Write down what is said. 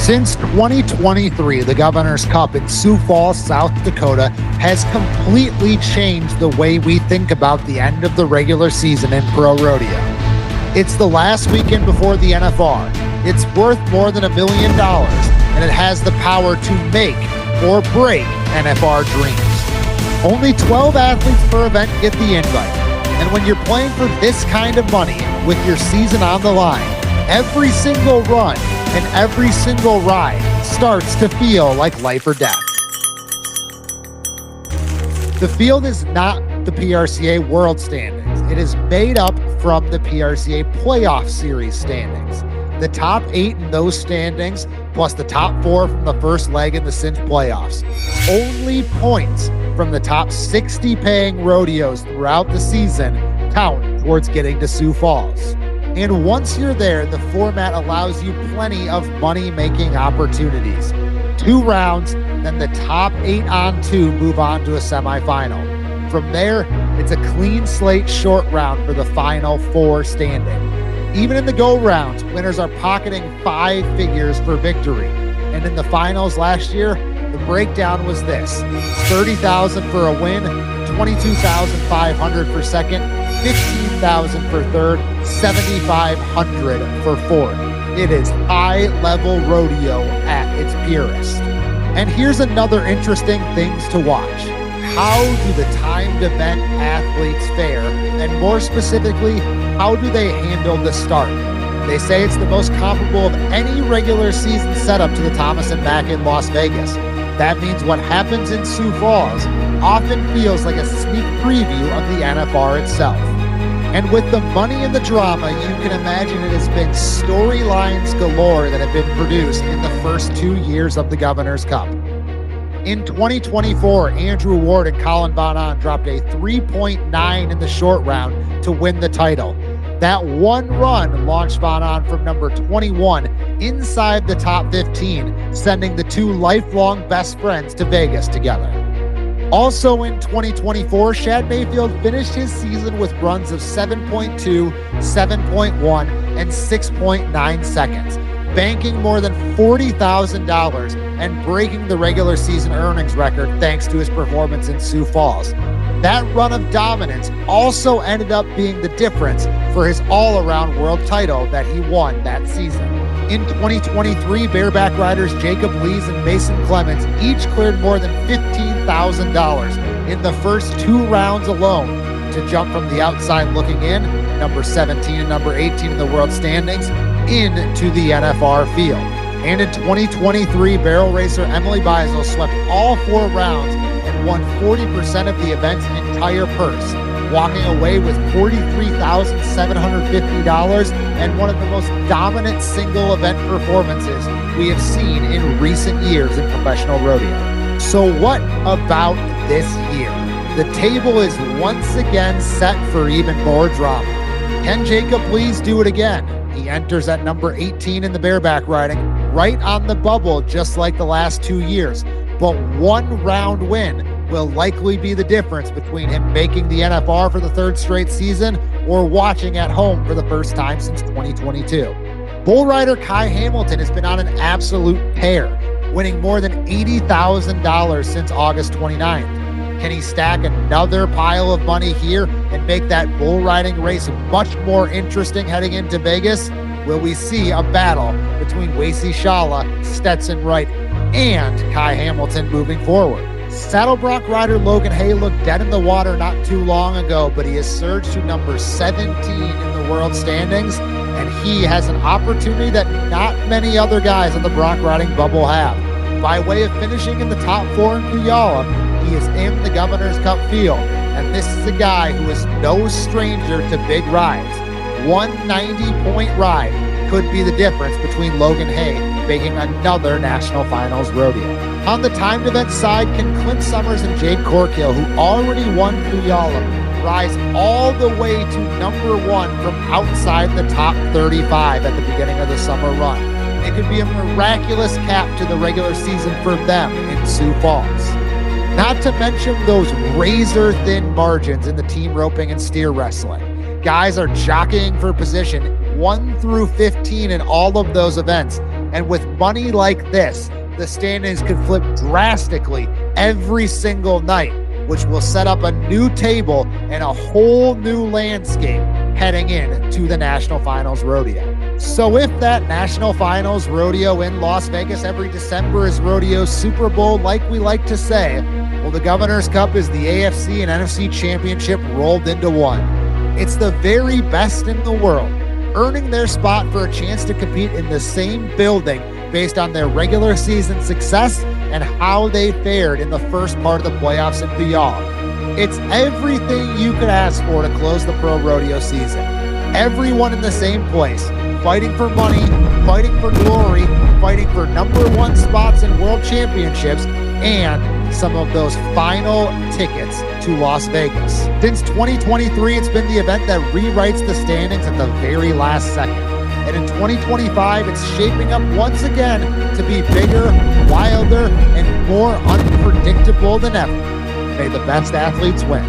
Since 2023, the Governor's Cup in Sioux Falls, South Dakota has completely changed the way we think about the end of the regular season in pro rodeo. It's the last weekend before the NFR. It's worth more than $1 million, and it has the power to make or break NFR dreams. Only 12 athletes per event get the invite, and when you're playing for this kind of money with your season on the line, every single run and every single ride starts to feel like life or death. The field is not the PRCA World Standings. It is made up from the PRCA Playoff Series standings. The top 8 in those standings, plus the top 4 from the first leg in the Cinch playoffs. Only points from the top 60 paying rodeos throughout the season count towards getting to Sioux Falls. And once you're there, the format allows you plenty of money-making opportunities. 2 rounds, then the top 8 on 2 move on to a semifinal. From there, it's a clean slate short round for the final 4 standing. Even in the go rounds, winners are pocketing 5 figures for victory. And in the finals last year, the breakdown was this: $30,000 for a win, $22,500 for second, $15,000 for third, $7,500 for fourth. It is high-level rodeo at its purest. And here's another interesting things to watch. How do the timed event athletes fare? And more specifically, how do they handle the start? They say it's the most comparable of any regular season setup to the Thomas and Mack in Las Vegas. That means what happens in Sioux Falls often feels like a sneak preview of the NFR itself. And with the money and the drama, you can imagine it has been storylines galore that have been produced in the first 2 years of the Governor's Cup. In 2024, Andrew Ward and Kollin VonAhn dropped a 3.9 in the short round to win the title. That one run launched VonAhn from number 21 inside the top 15, sending the 2 lifelong best friends to Vegas together. Also in 2024, Shad Mayfield finished his season with runs of 7.2, 7.1, and 6.9 seconds, banking more than $40,000 and breaking the regular season earnings record thanks to his performance in Sioux Falls. That run of dominance also ended up being the difference for his all-around world title that he won that season. In 2023, bareback riders Jacob Lees and Mason Clemens each cleared more than $15,000 in the first 2 rounds alone to jump from the outside looking in, number 17 and number 18 in the world standings, into the NFR field. And in 2023, barrel racer Emily Beisel swept all 4 rounds and won 40% of the event's entire purse, walking away with $43,750 and one of the most dominant single event performances we have seen in recent years in professional rodeo. So what about this year? The table is once again set for even more drama. Can Jacob Lees do it again? He enters at number 18 in the bareback riding, right on the bubble, just like the last 2 years. But 1 round win will likely be the difference between him making the NFR for the 3rd straight season or watching at home for the first time since 2022. Bull rider Kai Hamilton has been on an absolute tear, winning more than $80,000 since August 29th. Can he stack another pile of money here and make that bull riding race much more interesting heading into Vegas? Will we see a battle between Wacy Shala, Stetson Wright, and Kai Hamilton moving forward? Saddle bronc rider Logan Hay looked dead in the water not too long ago, but he has surged to number 17 in the world standings, and he has an opportunity that not many other guys in the bronc riding bubble have. By way of finishing in the top 4 in Puyallup, he is in the Governor's Cup field, and this is a guy who is no stranger to big rides. One 90-point ride could be the difference between Logan Hay making another National Finals rodeo. On the timed event side, can Clint Summers and Jake Corkill, who already won Puyallup, rise all the way to number 1 from outside the top 35 at the beginning of the summer run? It could be a miraculous cap to the regular season for them in Sioux Falls. Not to mention those razor-thin margins in the team roping and steer wrestling. Guys are jockeying for position 1 through 15 in all of those events, And with money like this, the standings could flip drastically every single night, which will set up a new table and a whole new landscape heading in to the National Finals Rodeo. So if that National Finals Rodeo in Las Vegas every December is Rodeo's Super Bowl, like we like to say, well, the Governor's Cup is the AFC and NFC Championship rolled into one. It's the very best in the world, earning their spot for a chance to compete in the same building based on their regular season success and how they fared in the first part of the playoffs and beyond. It's everything you could ask for to close the pro rodeo season. Everyone in the same place, fighting for money, fighting for glory, fighting for #1 spots in world championships, and some of those final tickets to Las Vegas. Since 2023, it's been the event that rewrites the standings at the very last second. And in 2025, it's shaping up once again to be bigger, wilder, and more unpredictable than ever. May the best athletes win.